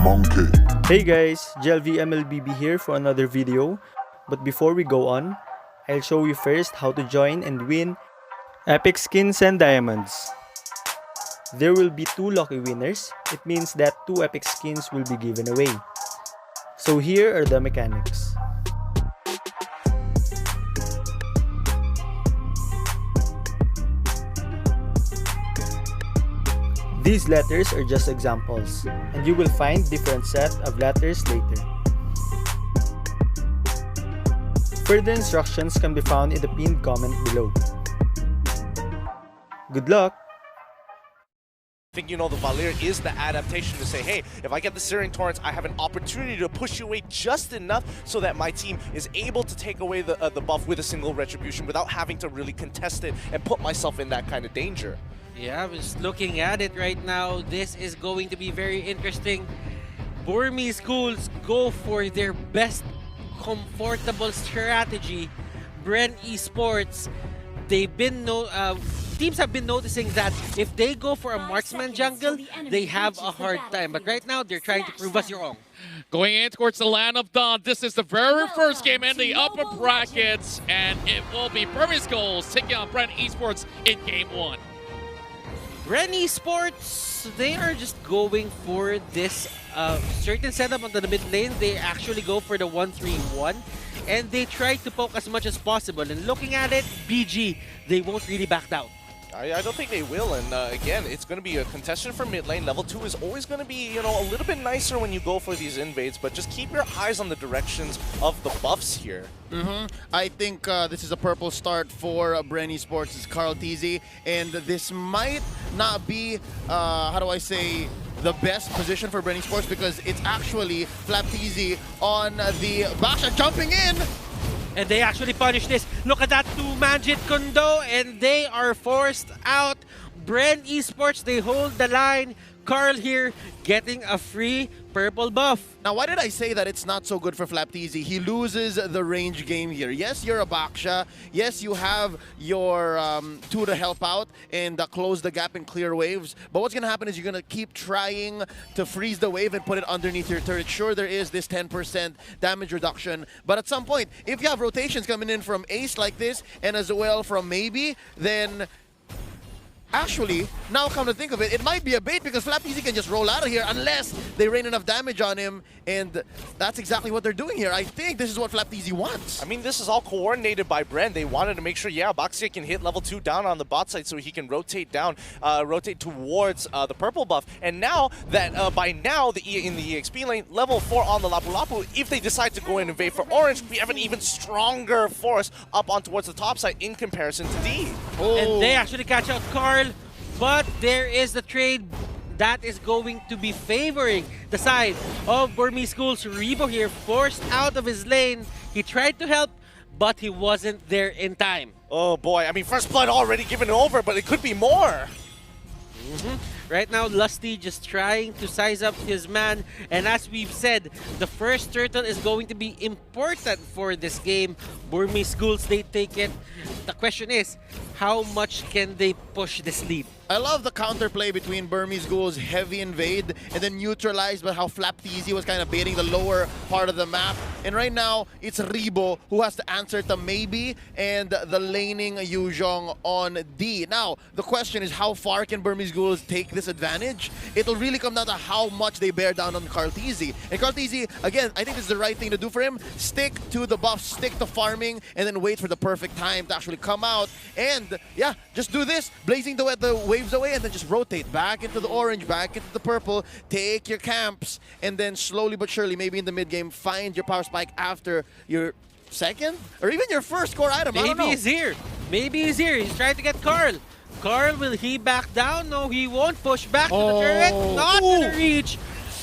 monkey. Hey guys, JLV MLBB here for another video. But before we go on, I'll show you first how to join and win Epic Skins and Diamonds. There will be 2 lucky winners. It means that 2 epic skins will be given away. So here are the mechanics. These letters are just examples, and you will find different set of letters later. Further instructions can be found in the pinned comment below. Good luck! I think, the Valir is the adaptation to say, hey, if I get the Searing Torrents, I have an opportunity to push you away just enough so that my team is able to take away the buff with a single Retribution without having to really contest it and put myself in that kind of danger. Yeah, I was looking at it right now. This is going to be very interesting. BURMESE Ghouls go for their best comfortable strategy. BREN Esports, teams have been noticing that if they go for a marksman jungle, they have a hard time. But right now, they're trying to prove us wrong. Going in towards the Land of Dawn, this is the very first game in the upper brackets, and it will be BURMESE Ghouls taking on BREN Esports in Game 1. BREN Esports, they are just going for this certain setup on the mid lane. They actually go for the 1-3-1, and they try to poke as much as possible. And looking at it, BG, they won't really back down. I don't think they will, and again, it's going to be a contestant for mid lane. Level 2 is always going to be, a little bit nicer when you go for these invades, but just keep your eyes on the directions of the buffs here. I think this is a purple start for BREN Esports' is Carl TZ, and this might not be, the best position for BREN Esports because it's actually FlapTZ on the Basha jumping in. And they actually punish this. Look at that 2-man Jit Kundo, and they are forced out. BREN Esports, they hold the line. Carl here getting a free purple buff. Now, why did I say that it's not so good for FlapTZ? He loses the range game here. Yes, you're a Baksha. Yes, you have your 2 to help out and close the gap and clear waves. But what's going to happen is you're going to keep trying to freeze the wave and put it underneath your turret. Sure, there is this 10% damage reduction. But at some point, if you have rotations coming in from Ace like this and as well from Maybe, then actually, now come to think of it, it might be a bait because FlapTZ can just roll out of here unless they rain enough damage on him, and that's exactly what they're doing here. I think this is what FlapTZ wants. I mean, this is all coordinated by BREN. They wanted to make sure, Baxia can hit level 2 down on the bot side so he can rotate down, rotate towards the purple buff. And now that, by now, in the EXP lane, level 4 on the Lapu Lapu, if they decide to go and invade for orange, we have an even stronger force up on towards the top side in comparison to D. And they actually catch out Carl, but there is the trade that is going to be favoring the side of BURMESE Ghouls. Rebo here forced out of his lane. He tried to help, but he wasn't there in time. Oh boy, I mean, first blood already given over, but it could be more. Right now, Lusty just trying to size up his man, and as we've said, the first turtle is going to be important for this game. BURMESE Ghouls, they take it. The question is, how much can they push this lead? I love the counterplay between BURMESE Ghouls' heavy invade and then neutralized by how FlapTZ was kind of baiting the lower part of the map. And right now, it's Rebo who has to answer to Maybe and the laning Yuzhong on D. Now, the question is how far can BURMESE Ghouls take this advantage? It'll really come down to how much they bear down on Carl TZ. And Carl TZ, again, I think this is the right thing to do for him. Stick to the buff, stick to farming, and then wait for the perfect time to actually come out. And yeah, just do this, blazing the waves away, and then just rotate back into the orange, back into the purple, take your camps, and then slowly but surely, maybe in the mid game, find your power spike after your second or even your first core item. I don't know. Maybe he's here. Maybe he's here. He's trying to get Carl. Carl, will he back down? No, he won't push back to the turret. Not to the reach.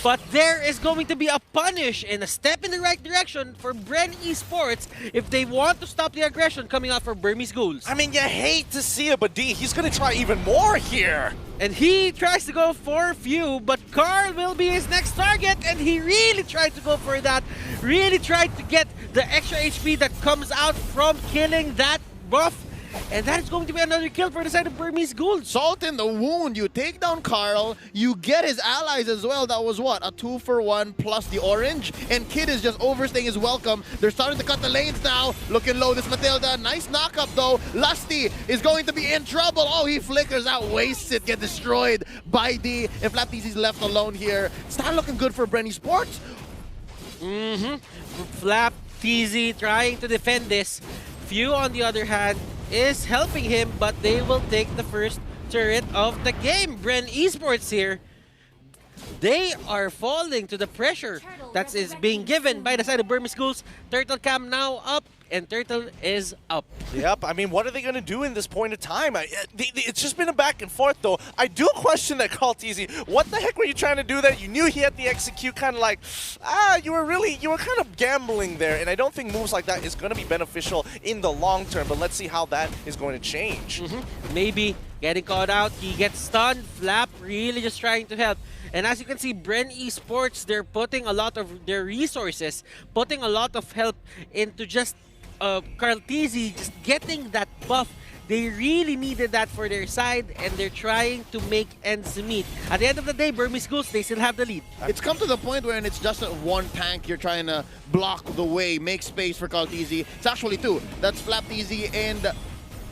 But there is going to be a punish and a step in the right direction for BREN Esports if they want to stop the aggression coming out for BURMESE Ghouls. I mean, you hate to see it, but D, he's going to try even more here. And he tries to go for few, but Carl will be his next target, and he really tried to go for that. Really tried to get the extra HP that comes out from killing that buff. And that is going to be another kill for the side of Burmese Ghouls. Salt in the wound. You take down Carl. You get his allies as well. That was what? A 2-for-1 plus the orange. And Kid is just overstaying his welcome. They're starting to cut the lanes now. Looking low, this Matilda. Nice knock-up though. Lusty is going to be in trouble. Oh, he flickers out, wastes it, get destroyed by D. And Flapteezy's left alone here. It's not looking good for BREN ESPORTS. Flapteezy trying to defend this. Few, on the other hand, is helping him, but they will take the first turret of the game. BREN ESPORTS here, they are falling to the pressure that is being given by the side of Burmese Ghouls. Turtle Cam now up, and Turtle is up. Yep, I mean, what are they going to do in this point of time? It's just been a back and forth, though. I do question that Call TZ. What the heck were you trying to do there? You knew he had the execute, kind of like, you were kind of gambling there, and I don't think moves like that is going to be beneficial in the long term, but let's see how that is going to change. Maybe getting caught out, he gets stunned. Flap really just trying to help. And as you can see, BREN ESPORTS, they're putting a lot of their resources, putting a lot of help into just Carl TZ just getting that buff. They really needed that for their side, and they're trying to make ends meet. At the end of the day, Burmese Ghouls, they still have the lead. It's come to the point where it's just one tank you're trying to block the way, make space for Carl TZ. It's actually two. That's Flapteezy and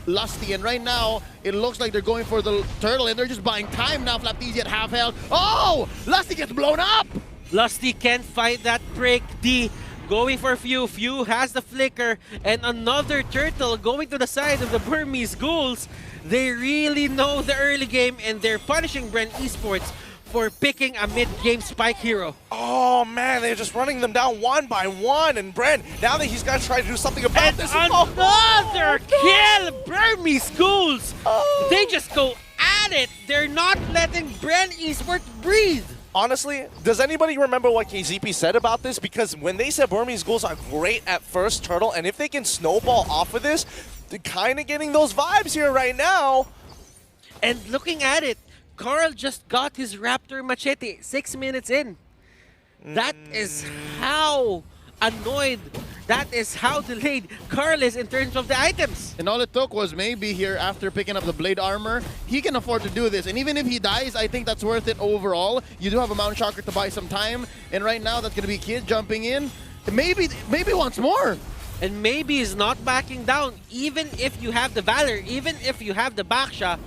Lusty, and right now it looks like they're going for the turtle, and they're just buying time now. Flapteezy at half health. Oh! Lusty gets blown up! Lusty can't fight that break. D going for Few. Few has the flicker, and another turtle going to the side of the Burmese Ghouls. They really know the early game, and they're punishing BREN ESPORTS for picking a mid-game spike hero. Oh man, they're just running them down one by one, and Bren, now that he's got to try to do something about And this. another kill! Burmese Ghouls! They just go at it. They're not letting BREN ESPORTS breathe. Honestly, does anybody remember what KZP said about this? Because when they said Burmese Ghouls are great at first turtle, and if they can snowball off of this, they're kind of getting those vibes here right now. And looking at it, Carl just got his Raptor Machete 6 minutes in. That is how annoyed, that is how delayed Carl is in terms of the items. And all it took was maybe here after picking up the blade armor, he can afford to do this. And even if he dies, I think that's worth it overall. You do have a Mount Shocker to buy some time. And right now, that's going to be Kid jumping in. Maybe once more. And maybe he's not backing down. Even if you have the Valor, even if you have the Baksha,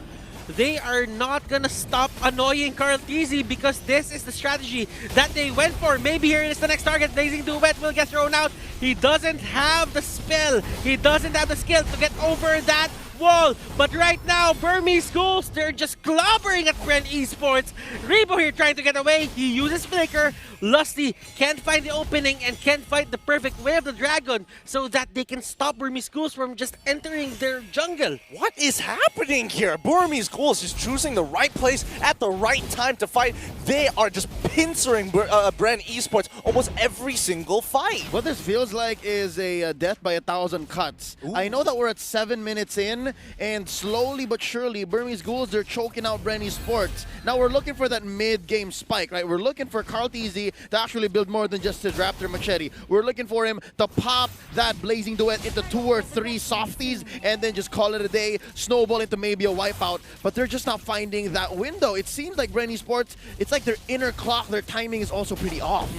they are not gonna stop annoying Carl TZ because this is the strategy that they went for. Maybe here is the next target. Blazing Duet will get thrown out. He doesn't have the spell. He doesn't have the skill to get over that wall. But right now, Burmese Ghouls, they're just clobbering at BREN ESPORTS. Rebo here trying to get away. He uses Flicker. Lusty can't find the opening and can't find the perfect way of the dragon so that they can stop Burmese Ghouls from just entering their jungle. What is happening here? Burmese Ghouls is choosing the right place at the right time to fight. They are just pincering BREN ESPORTS almost every single fight. What this feels like is a death by 1,000 cuts. Ooh. I know that we're at 7 minutes in, and slowly but surely, Burmese Ghouls, they're choking out BREN ESPORTS. Now we're looking for that mid-game spike, right? We're looking for Carl TZ to actually build more than just his Raptor Machete. We're looking for him to pop that Blazing Duet into 2 or 3 softies and then just call it a day, snowball into maybe a wipeout. But they're just not finding that window. It seems like BREN ESPORTS, it's like their inner clock, their timing is also pretty off.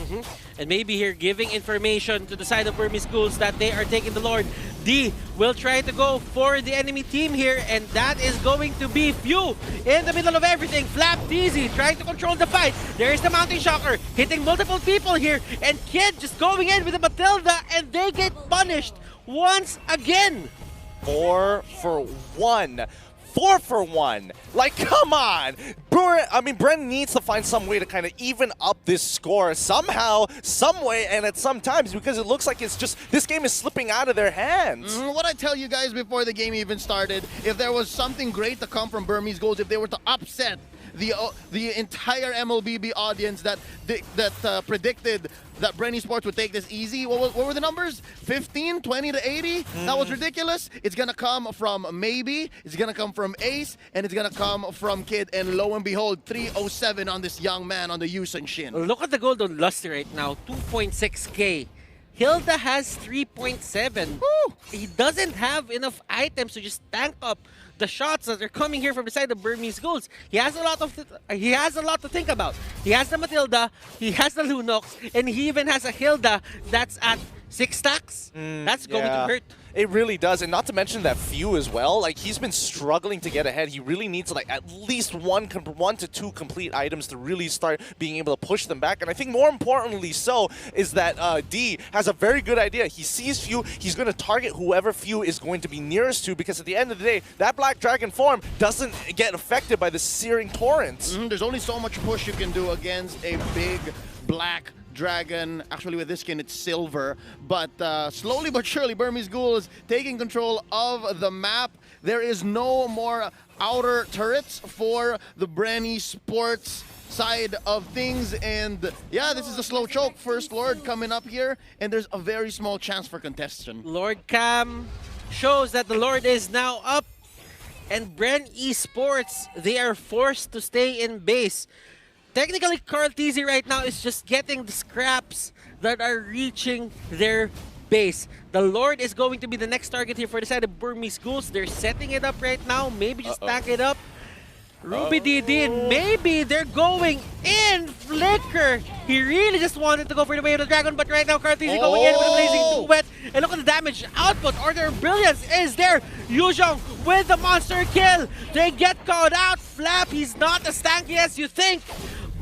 And maybe here giving information to the side of Burmese Ghouls that they are taking the Lord. D will try to go for the enemy team here, and that is going to be Few in the middle of everything. Flapteezy trying to control the fight. There is the Mountain Shocker hitting multiple people here, and Kid just going in with the Matilda, and they get punished once again. 4 for 1. 4 for 1. Like, come on. Bren needs to find some way to kind of even up this score somehow, some way, and at some times, because it looks like it's just, this game is slipping out of their hands. What I tell you guys before the game even started, if there was something great to come from Burmese Ghouls, if they were to upset the entire MLBB audience that predicted that BREN ESPORTS would take this easy. What were the numbers? 15, 20 to 80? That was ridiculous. It's going to come from Maybe, it's going to come from Ace, and it's going to come from Kid. And lo and behold, 307 on this young man on the Yusen Shin. Look at the gold on Lusty right now, 2.6k. Hilda has 3.7. He doesn't have enough items to just tank up the shots that are coming here from the side of Burmese Ghouls. He has a lot to think about. He has the Matilda, he has the Lunox, and he even has a Hilda that's at 6 stacks. That's going to hurt. It really does, and not to mention that Few as well. Like, he's been struggling to get ahead. He really needs like at least one to two complete items to really start being able to push them back. And I think more importantly so is that D has a very good idea. He sees Few, he's going to target whoever Few is going to be nearest to, because at the end of the day, that Black Dragon form doesn't get affected by the searing torrents. There's only so much push you can do against a big Black Dragon. Actually, with this skin, it's silver. But slowly but surely, Burmese Ghouls taking control of the map. There is no more outer turrets for the BREN Esports side of things. And yeah, this is a slow choke. First Lord coming up here, and there's a very small chance for contestation. Lord Cam shows that the Lord is now up. And BREN Esports, they are forced to stay in base. Technically, Carl TZ right now is just getting the scraps that are reaching their base. The Lord is going to be the next target here for the side of Burmese Ghouls. They're setting it up right now. Maybe just stack it up. Ruby DD, and maybe they're going in. Flicker. He really just wanted to go for the way of the dragon, but right now Carl TZ going in with a blazing duet. And look at the damage output. Order of Brilliance is there. Yuzhong with the monster kill. They get caught out. Flap, he's not as tanky as you think.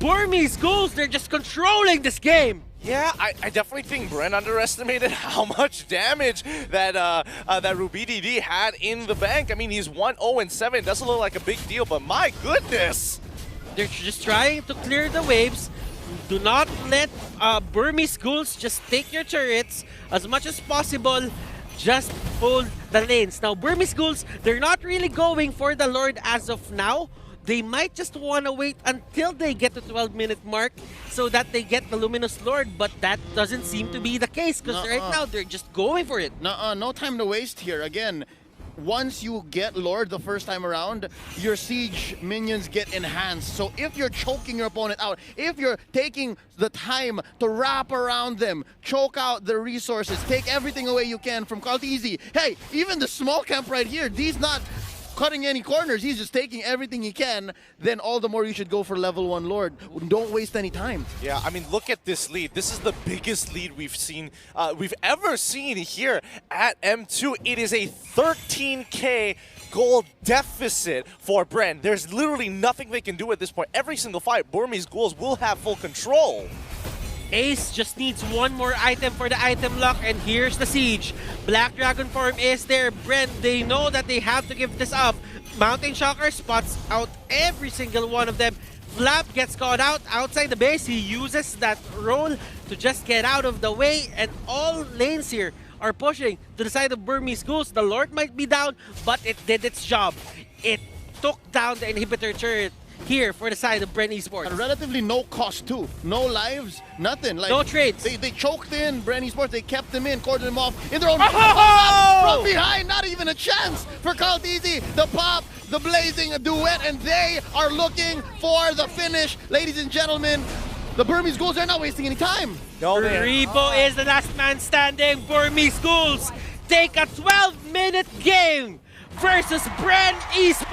Burmese Ghouls, they're just controlling this game. Yeah, I definitely think BREN underestimated how much damage that that Ruby DD had in the bank. I mean, he's 1-0-7. Doesn't look like a big deal, but my goodness. They're just trying to clear the waves. Do not let Burmese Ghouls just take your turrets as much as possible. Just hold the lanes. Now, Burmese Ghouls, they're not really going for the Lord as of now. They might just want to wait until they get the 12-minute mark so that they get the Luminous Lord, but that doesn't seem to be the case because right now they're just going for it. No time to waste here. Again, once you get Lord the first time around, your siege minions get enhanced. So if you're choking your opponent out, if you're taking the time to wrap around them, choke out the resources, take everything away you can from Call Easy. Hey, even the small camp right here, D's not cutting any corners, he's just taking everything he can, then all the more you should go for level 1 Lord. Don't waste any time. Yeah, I mean, look at this lead. This is the biggest lead we've ever seen here at M2. It is a 13K gold deficit for BREN. There's literally nothing they can do at this point. Every single fight, Burmese Ghouls will have full control. Ace just needs one more item for the item lock, and here's the siege. Black Dragon form is there. BREN, they know that they have to give this up. Mountain Shocker spots out every single one of them. Flap gets caught out outside the base. He uses that roll to just get out of the way, and all lanes here are pushing to the side of Burmese Ghouls. The Lord might be down, but it did its job. It took down the inhibitor turret here for the side of BREN Esports. And relatively no cost too. No lives, nothing. Like, no trades. They choked in BREN Esports, they kept them in, cordoned them off in their own from behind, not even a chance for Call Easy. The pop, the blazing duet, and they are looking for the finish. Ladies and gentlemen, the Burmese Ghouls are not wasting any time. No, Rebo is the last man standing. Burmese Ghouls take a 12-minute game versus BREN Esports.